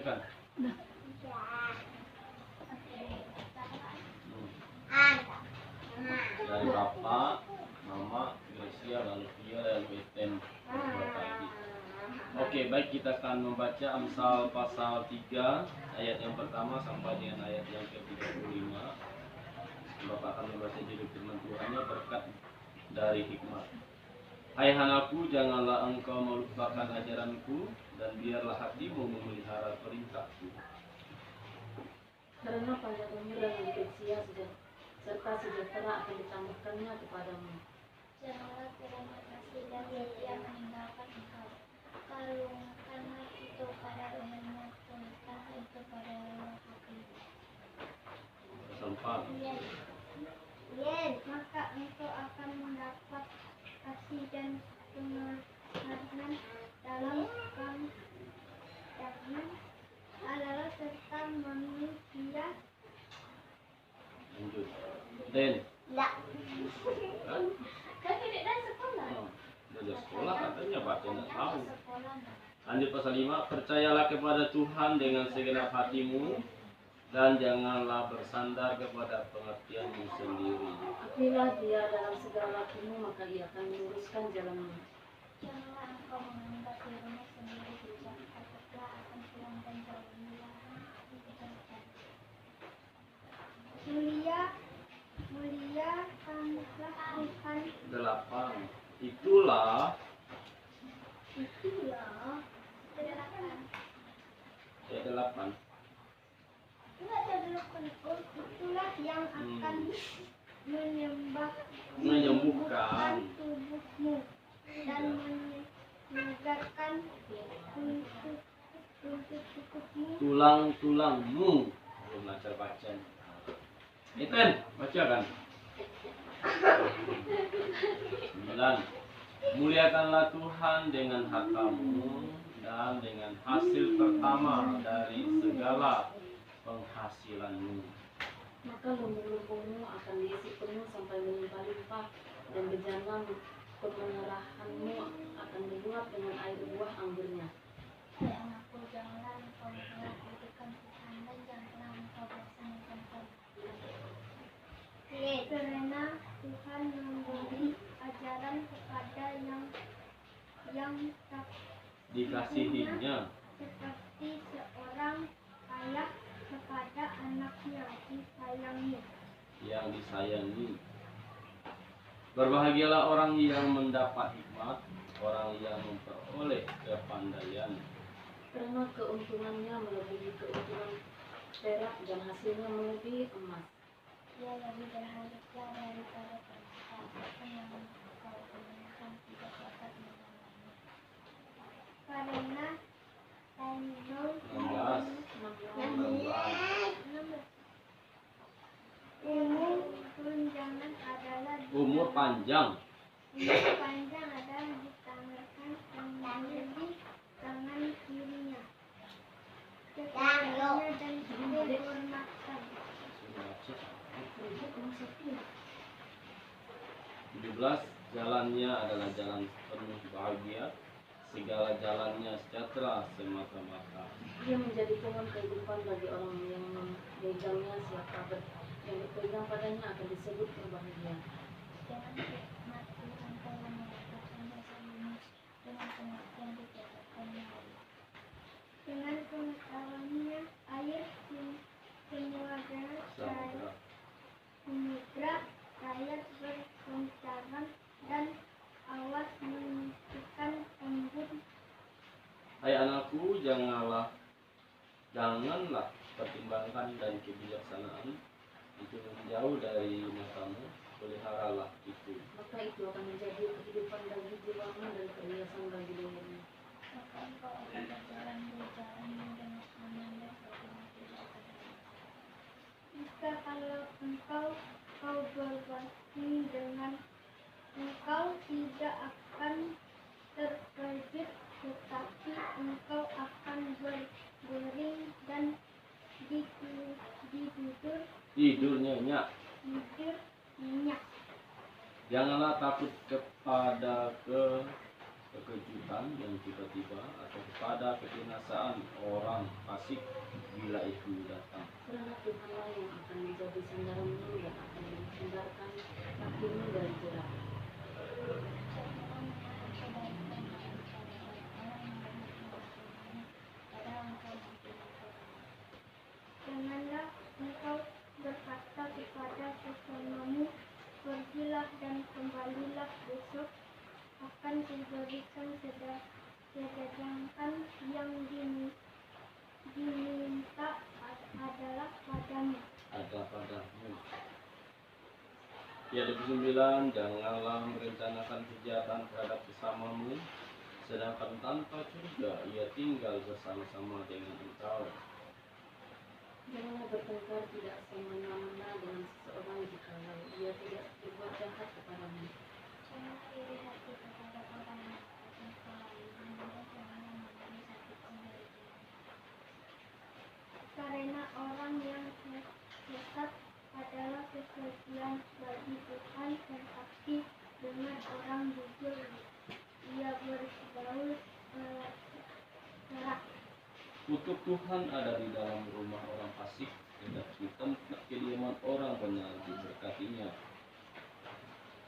bacakan. Dari Bapak, Mama, Gracia, lalu Pia, lalu Eten. Oke, baik, kita akan membaca Amsal pasal 3 ayat yang pertama sampai dengan ayat yang ke-35. Bapak akan membaca judul firman Tuhannya, berkat dari hikmat. Hai anakku, janganlah engkau melupakan ajaranku, dan biarlah hatimu memelihara perintahku. Karena panjang umur dan hidup sia serta sejahtera akan ditambahkannya kepadamu. Janganlah terima kasih dan setia meninggalkan engkau. Karuniakanlah itu pada lehermu, tuliskanlah itu pada hatimu. Sempat. Maka engkau akan mendapat kasih dan penghargaan dalam kamu adalah serta manusia. Lanjut. Den. Lah. Kan? Tidak dan sekolah. Belajar sekolah katanya baca nggak tahu. Lanjut pasal 5. Percayalah kepada Tuhan dengan segenap hatimu, dan janganlah bersandar kepada pengertianmu sendiri. Akhilah dia dalam segala lakumu, maka ia akan meluruskan jalanmu. Janganlah engkau menganggap dirimu sendiri bijak, takutlah akan Tuhan dan jauhilah kejahatan. Muliakanlah Tuhan. 8. Itulah ayat 8. Itulah yang akan Menyembuhkan tubuhmu dan menyegarkan tubuhmu. tulang-tulangmu. Belum belajar baca. Iten, baca kan? 9. Muliakanlah Tuhan dengan hartamu dan dengan hasil pertama dari segala penghasilanmu. Maka lumbung-lumbungmu akan diisi penuh sampai melimpah-limpah, dan bejana pemerahanmu akan meluap dengan air buah anggurnya. Hai anakku, janganlah engkau mengabaikan Tuhan dan janganlah engkau bersandar pada karena Tuhan memberi ajaran kepada yang tak Dikasihinya. seperti seorang ayah kepada anaknya disayangi. Yang disayangi. Berbahagialah orang yang mendapat hikmat, orang yang memperoleh kepandaian. Karena keuntungannya melebihi keuntungan perak, dan hasilnya melebihi emas. Ia lebih berharga daripada permata, apapun yang kau inginkan tidak dapat mengalami. Karena Umur panjang adalah ditangankan di tangan kirinya. Kepadanya dan dihormatkan. 17. Jalannya adalah jalan penuh bahagia, segala jalannya sejahtera semata-mata. Dia menjadi pohon kehidupan bagi orang yang memegangnya. Siapa yang berpegang padanya akan disebut berbahagia. Jangan nikmati engkau yang mendapatkan rasa manis dengan pengertian didapatkannya air. Dengan pengetahuannya air samudra rakyat berpencaran dan awas menentukan embun. Hai anakku, janganlah pertimbangkan dan kebijaksanaan itu menjauh dari matamu, peliharalah itu. Maka itu akan menjadi kehidupan bagi jiwamu dan perhiasan bagi lehermu. Maka engkau akan berjalan di jalanmu dengan aman dan berguna tidak akan hilang. Jika kalau engkau berbanding dengan engkau tidak akan terkejut, tetapi engkau akan berbaring dan tidur nyenyak. Janganlah takut kepada kekejutan yang tiba-tiba atau pada kebinasaan orang fasik bila itu datang. Karena Tuhanlah yang akan menjadi sandaranmu dan akan menghindarkan kakimu dari jerat. Janganlah engkau berkata kepada sesamamu, pergilah dan kembalilah besok, akan kuberikan sedangkan yang diminta adalah padamu. Ada padamu. Ya, 9, janganlah merencanakan kejahatan terhadap sesamamu, sedangkan tanpa curiga ia tinggal bersama-sama dengan engkau. Janganlah bertengkar tidak semena-mena dengan seseorang jikalau ia tidak berbuat jahat kepadamu. Janganlah iri hati kepada orang yang engkau lalui, dan janganlah memberi sakit dari dia. Karena orang yang sesat adalah kesucian bagi Tuhan, tetapi dengan orang jujur ia bergaul serak. Kutuk Tuhan ada di dalam rumah orang fasik, tetapi tempat kediaman orang benar diberkatinya.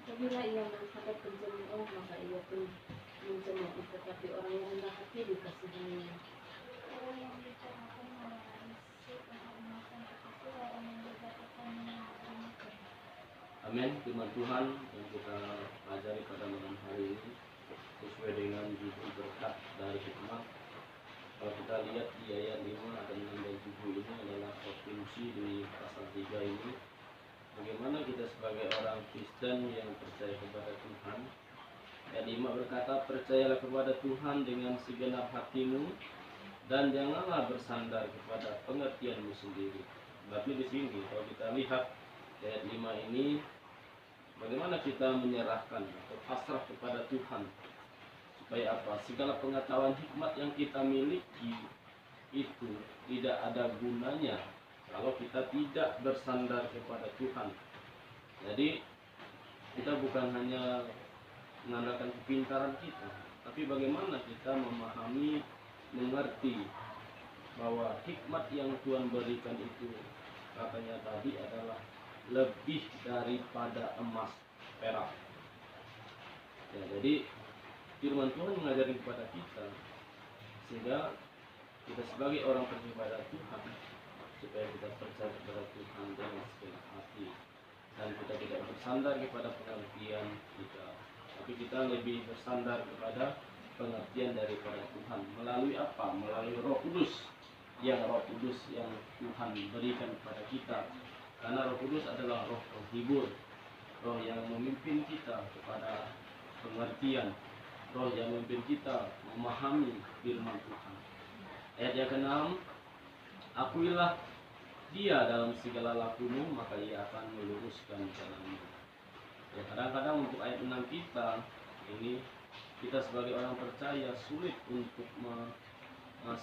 Apabila ia menghadap penjemur, maka ia pun menjemur, tetapi orang yang rendah hati dikasihaninya. Orang yang bijak akan mewarisi kehormatan, tetapi orang yang bijak akan menyelamatkan. Amin. Firman Tuhan yang kita pelajari pada malam hari ini sesuai dengan judul berkat dari hikmat. Kalau kita lihat di ayat 5 dan 6 dan 7 ini adalah provinsi di pasal 3 ini. Bagaimana kita sebagai orang Kristen yang percaya kepada Tuhan. Ayat 5 berkata, percayalah kepada Tuhan dengan segenap hatimu dan janganlah bersandar kepada pengertianmu sendiri. Berarti di sini kalau kita lihat ayat 5 ini, bagaimana kita menyerahkan atau pasrah kepada Tuhan. Supaya apa? Segala pengetahuan hikmat yang kita miliki itu tidak ada gunanya kalau kita tidak bersandar kepada Tuhan. Jadi kita bukan hanya mengandalkan kepintaran kita, tapi bagaimana kita memahami, mengerti bahwa hikmat yang Tuhan berikan itu katanya tadi adalah lebih daripada emas perak. Ya, jadi firman Tuhan mengajarkan kepada kita sehingga kita sebagai orang percaya kepada Tuhan, supaya kita percaya kepada Tuhan dengan segenap hati dan kita tidak bersandar kepada pengertian kita, tapi kita lebih bersandar kepada pengertian daripada Tuhan melalui apa? Melalui Roh Kudus yang Tuhan berikan kepada kita. Karena Roh Kudus adalah roh penghibur, roh yang memimpin kita kepada pengertian, roh yang memimpin kita memahami firman Tuhan. Ayat yang ke-6, akuilah dia dalam segala lakumu, maka ia akan meluruskan jalanmu. Ya, kadang-kadang untuk ayat 6 kita ini, kita sebagai orang percaya sulit untuk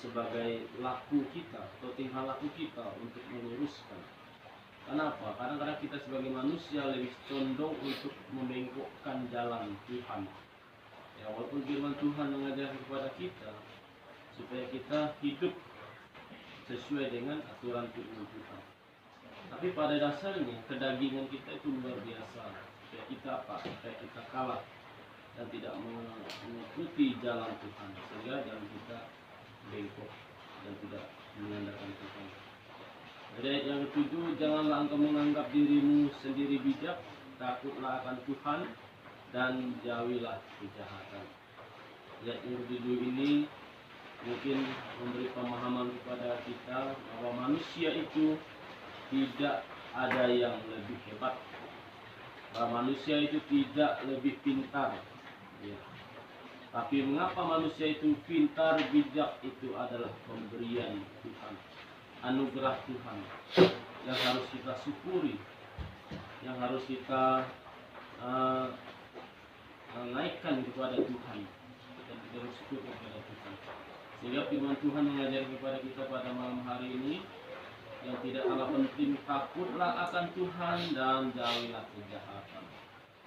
sebagai laku kita atau tingkah laku kita untuk meluruskan. Kenapa? Kadang-kadang kita sebagai manusia lebih condong untuk membengkokkan jalan Tuhan. Ya, walaupun firman Tuhan mengajarkan kepada kita supaya kita hidup sesuai dengan aturan firman Tuhan. Tapi pada dasarnya kedagingan kita itu luar biasa. Supaya kita apa? Supaya kita kalah dan tidak mengikuti jalan Tuhan, sehingga jalan kita bengkok dan tidak mengandalkan Tuhan. Jadi ayat yang ke-7, janganlah engkau menganggap dirimu sendiri bijak, takutlah akan Tuhan dan jauhilah kejahatan. Ayat yang ke-7 ini mungkin memberi pemahaman kepada kita bahwa manusia itu tidak ada yang lebih hebat, bahwa manusia itu tidak lebih pintar, ya. Tapi mengapa manusia itu pintar, bijak, itu adalah pemberian Tuhan, anugerah Tuhan yang harus kita syukuri, yang harus kita naikkan kepada Tuhan dan kita bersyukur kepada Tuhan. Sehingga firman Tuhan mengajar kepada kita pada malam hari ini, yang tidak kalah penting, takutlah akan Tuhan dan jauhilah kejahatan.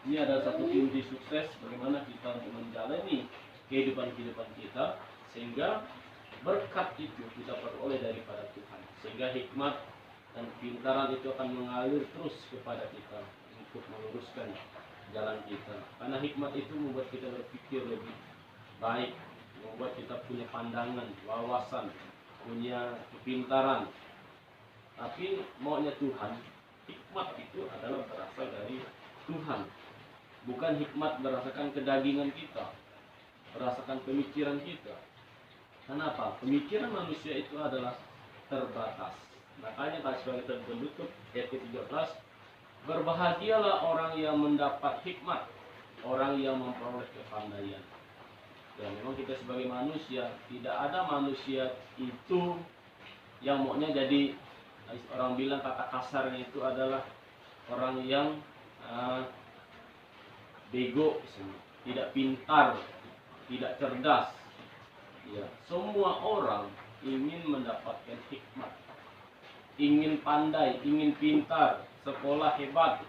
Ini adalah satu kunci sukses bagaimana kita untuk menjalani kehidupan kita sehingga berkat itu kita peroleh daripada Tuhan, sehingga hikmat dan kepintaran itu akan mengalir terus kepada kita untuk meluruskan jalan kita. Karena hikmat itu membuat kita berpikir lebih baik, membuat kita punya pandangan, wawasan, punya kepintaran. Tapi maunya Tuhan, hikmat itu adalah berasal dari Tuhan, bukan hikmat berdasarkan kedagingan kita, berdasarkan pemikiran kita. Kenapa? Pemikiran manusia itu adalah terbatas. Makanya tadi sebagai penutup ayat ke-13, berbahagialah orang yang mendapat hikmat, orang yang memperoleh kepandaian. Ya, memang kita sebagai manusia, tidak ada manusia itu yang maunya jadi, orang bilang kata kasarnya itu adalah orang yang bego, tidak pintar, tidak cerdas. Ya, semua orang ingin mendapatkan hikmat, ingin pandai, ingin pintar, sekolah hebat,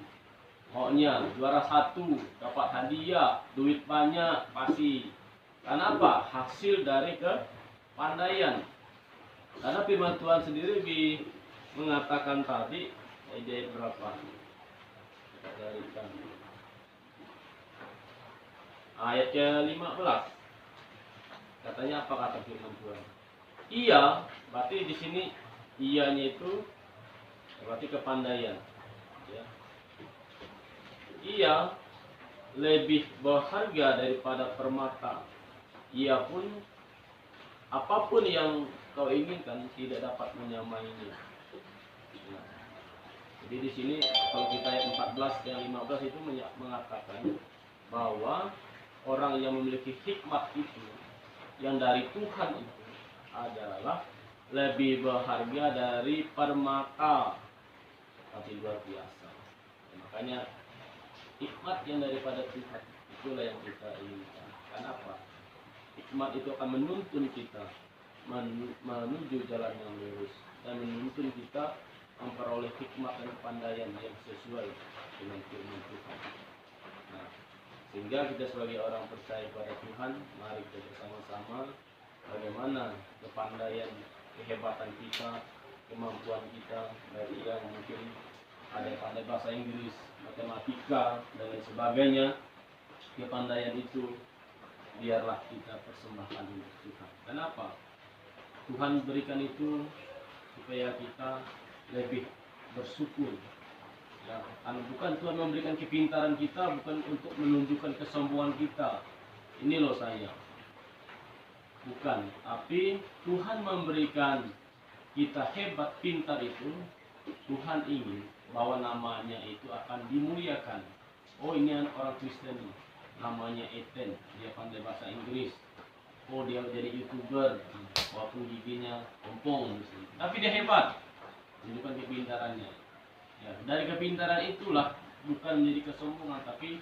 maunya juara 1, dapat hadiah, duit banyak, pasti. Kenapa? Hasil dari kepandaian. Karena firman Tuhan sendiri mengatakan tadi, ayat berapa? Kita carikan. Ayat ke-15. Katanya apa kata firman Tuhan? Iya, berarti di sini iyanya itu berarti kepandaian. Ya. Ia lebih berharga daripada permata. Ia pun apapun yang kau inginkan tidak dapat menyamainya. Nah, jadi di sini kalau kita ayat 14 dan 15 itu mengatakan bahwa orang yang memiliki hikmat itu, yang dari Tuhan itu adalah lebih berharga dari permata. Tapi luar biasa. Makanya hikmat yang daripada Tuhan itulah yang kita inginkan. Kenapa? Hikmat itu akan menuntun kita menuju jalan yang lurus dan menuntun kita memperoleh hikmat dan kepandaian yang sesuai dengan firman Tuhan. Nah, sehingga kita sebagai orang percaya pada Tuhan, mari kita bersama-sama bagaimana kepandaian, kehebatan kita, kemampuan kita, baik yang mungkin ada pandai bahasa Inggris, matematika, dan lain sebagainya. Kepandaian itu biarlah kita persembahkan untuk Tuhan. Kenapa? Tuhan berikan itu supaya kita lebih bersyukur. Ya, bukan Tuhan memberikan kepintaran kita bukan untuk menunjukkan kesombongan kita. Ini loh saya. Bukan, tapi Tuhan memberikan kita hebat, pintar itu. Tuhan ingin bahwa namanya itu akan dimuliakan. Oh, ini orang Kristen, namanya Ethan, dia pandai bahasa Inggris. Oh, dia jadi YouTuber, walaupun giginya ompong, tapi dia hebat, menunjukkan kepintarannya. Ya, dari kepintaran itulah bukan menjadi kesombongan, tapi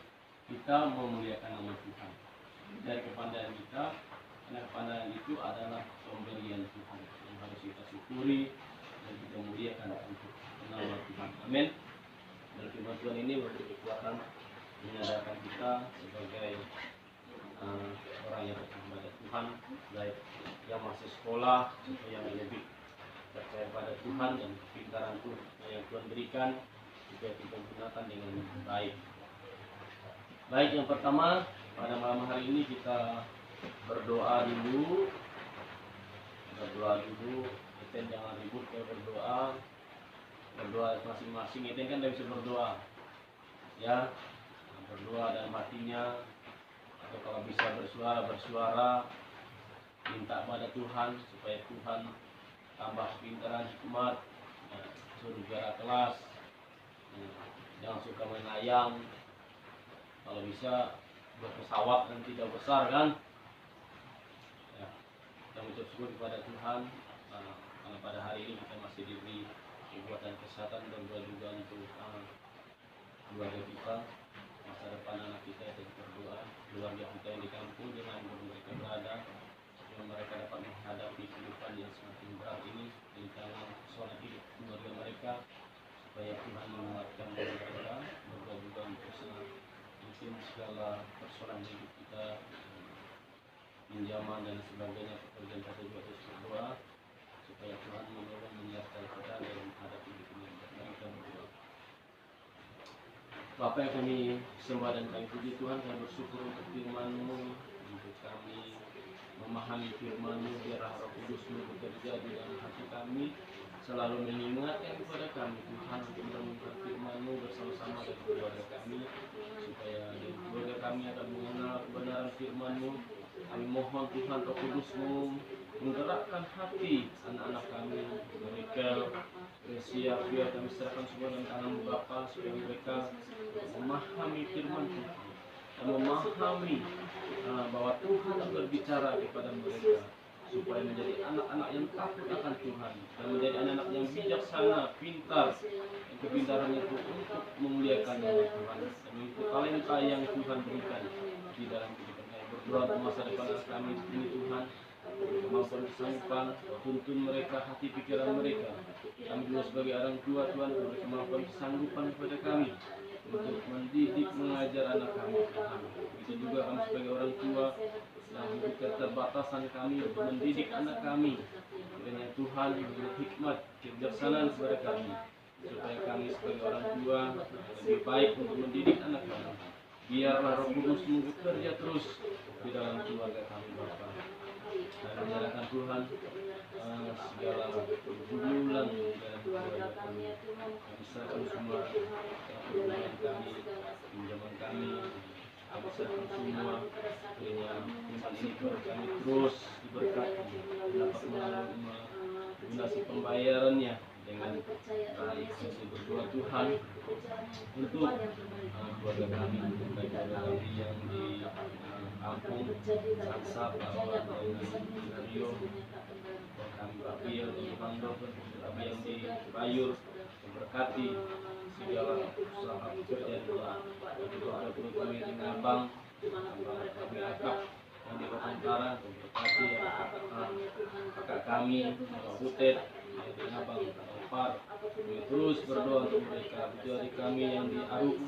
kita memuliakan nama Tuhan. Dari kepandaian kita, karena kepandaian itu adalah pemberian Tuhan yang harus kita syukuri dan kita muliakan untuk nama Tuhan. Amin. Dan firman Tuhan ini memberi kekuatan menyadarkan kita sebagai orang yang percaya pada Tuhan, baik yang masih sekolah yang lebih percaya pada Tuhan dan kepintaran Tuhan yang Tuhan berikan juga kita gunakan dengan baik. Baik, yang pertama pada malam hari ini kita berdoa dulu. Kita jangan ribut, kita berdoa masing-masing. Itu kan tidak bisa berdoa, ya, berdoa dalam hatinya, atau kalau bisa bersuara, minta pada Tuhan supaya Tuhan tambah pintaran, hikmat, ya, suruh juara kelas, ya, jangan suka main layang, kalau bisa berpesawat dan tidak besar kan, ya, kita mengucap syukur kepada Tuhan karena pada hari ini kita masih diberi kekuatan kesehatan dan juga untuk keluarga kita, masa depan anak kita, dan berdoa keluarga kita yang di kampung dengan mereka berada, supaya mereka dapat menghadapi kehidupan yang semakin berat ini di dalam persoalan hidup keluarga mereka, supaya Tuhan menguatkan mereka berdoa untuk mungkin segala persoalan hidup kita pinjaman dan sebagainya, pekerjaan kita juga terus berdoa supaya Tuhan menolong menyertai kita dalam menghadapi hidup ini. Mari kita berdoa. Bapa yang kami sembah dan kami puji Tuhan, kami bersyukur untuk firman-Mu, untuk kami memahami firman-Mu, biar Roh Kudus-Mu bekerja di dalam hati kami, selalu mengingatkan kepada kami Tuhan untuk merenungkan firman-Mu bersama-sama dengan keluarga kami, supaya dari keluarga kami akan mengenal kebenaran firman-Mu. Kami mohon Tuhan Roh Kudus-Mu menggerakkan hati anak-anak kami, mereka siap, biar kami serahkan semua dalam tangan Bapa, supaya mereka memahami firman Tuhan dan memahami bahwa Tuhan berbicara kepada mereka, supaya menjadi anak-anak yang takut akan Tuhan dan menjadi anak-anak yang bijaksana, pintar, yang kepintarannya itu untuk memuliakan nama Tuhan dan mengikuti talenta yang Tuhan berikan di dalam kehidupan kami. Berdoa untuk masa depan kami ini Tuhan, kemampuan kesanggupan, tuntun mereka, hati pikiran mereka. Kami juga sebagai orang tua Tuhan, beri kemampuan kesanggupan kepada kami untuk mendidik, mengajar anak kami Tuhan. Begitu juga kami sebagai orang tua yang hidup keterbatasan kami untuk mendidik anak kami. Kiranya Tuhan memberi hikmat, kebijaksanaan kepada kami, supaya kami sebagai orang tua lebih baik untuk mendidik anak kami. Biarlah Roh Kudus-Mu bekerja terus di dalam keluarga kami Bapa. Dan menyerahkan Tuhan segala pergumulan di dalam keluarga kami. Kami serahkan semua pergumulan kami, pinjaman kami. Kami serahkan semua, kiranya iman ini Tuhan kami terus diberkati, dapat melunasi pembayarannya dengan baik. Kami berdoa Tuhan untuk keluarga kami, baik keluarga kami yang di kampung Saksa, Bawa, dan Rio, kami Papil, Bando, kami yang di Bayur, memberkati segala usaha pekerjaan keluarga kami di Ngabang, kami Akap yang di Kota Utara, memberkati kakak kami, Butet, yang di Ngabang, Par. Kami terus berdoa untuk mereka, adik kami yang di Aruk,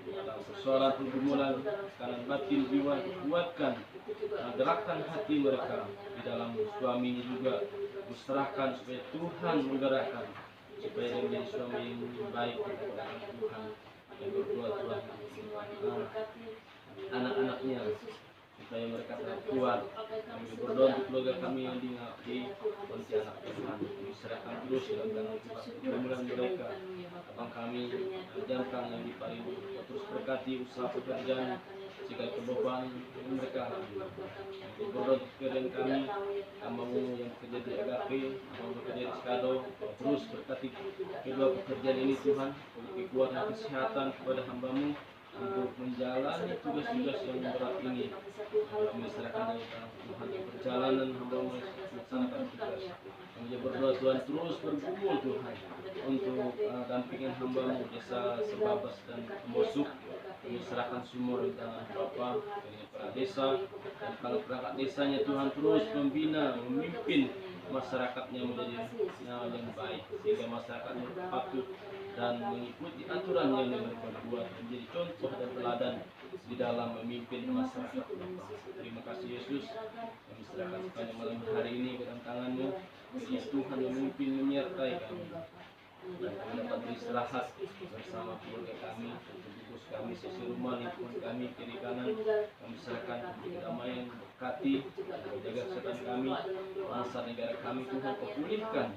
dalam persoalan pergumulan kanan batin jiwa, kuatkan, gerakkan hati mereka di dalam suaminya juga, diserahkan supaya Tuhan menggerakkan, supaya dia menjadi suami yang baik kepada Tuhan. Yang berdoa Tuhan anak-anaknya supaya mereka tetap kuat. Kami berdoa untuk keluarga kami yang di Pontianak Tuhan, diserahkan terus dalam tangan Tuhan pergumulan mereka. Abang kami Jangkang yang di Pariwu, terus berkati usaha pekerjaan, segala kebeban mereka. Kami berdoa untuk pekerjaan kami, hamba-Mu yang bekerja di Agape, yang bekerja di Skado, terus berkati kedua pekerjaan ini Tuhan, beri kekuatan kesehatan kepada hamba-Mu untuk menjalani tugas-tugas yang berat ini. Kami serahkan dalam tangan Tuhan perjalanan hamba-Mu melaksanakan tugas. Kami berdoa Tuhan terus bergumul Tuhan untuk dampingan hamba-Mu desa Sebabas dan Pembosuk. Kami serahkan semua di tangan Bapa, kepala desa dan kepala perangkat desanya Tuhan, terus membina, memimpin masyarakatnya menjadi yang baik, sehingga masyarakatnya patuh dan mengikuti aturan yang mereka buat, menjadi contoh dan teladan di dalam memimpin masyarakat. Terima kasih Yesus, kami serahkan sepanjang malam hari ini ke dalam tangan-Mu. Kiranya Tuhan memimpin, menyertai kami, dan kami dapat beristirahat bersama keluarga kami, bungkus kami, sisi rumah, lingkungan kami, kiri kanan. Kami serahkan kedamaian, berkati, menjaga kesehatan kami, bangsa negara kami Tuhan, pulihkan,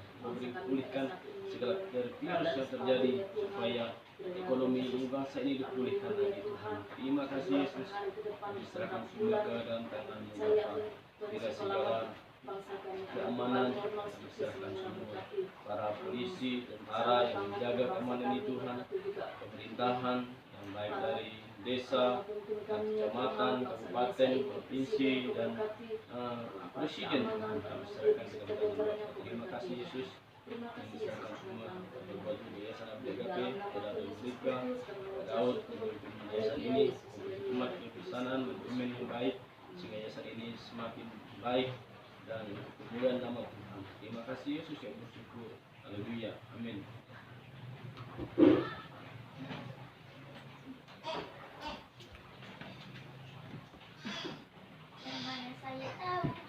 pulihkan segala dari virus yang terjadi, supaya ekonomi bangsa ini dipulihkan lagi Tuhan. Terima kasih Yesus, kami serahkan semua ke dalam tangan-Mu Bapa. Bila segala keamanan kami serahkan semua, para polisi, tentara yang menjaga keamanan ini Tuhan, pemerintahan yang baik dari desa, kecamatan, kabupaten, provinsi, dan presiden Tuhan, kami serahkan ke dalam tangan Bapa. Terima kasih Yesus, kami serahkan semua berbuat Yayasan Abdi Agape, kepada Rika, Daud, memimpin yayasan ini, umat kebijaksanaan, memimpin yang baik, sehingga yayasan ini semakin baik dan kemuliaan nama Tuhan. Terima kasih Yesus, yang bersyukur. Haleluya. Amin.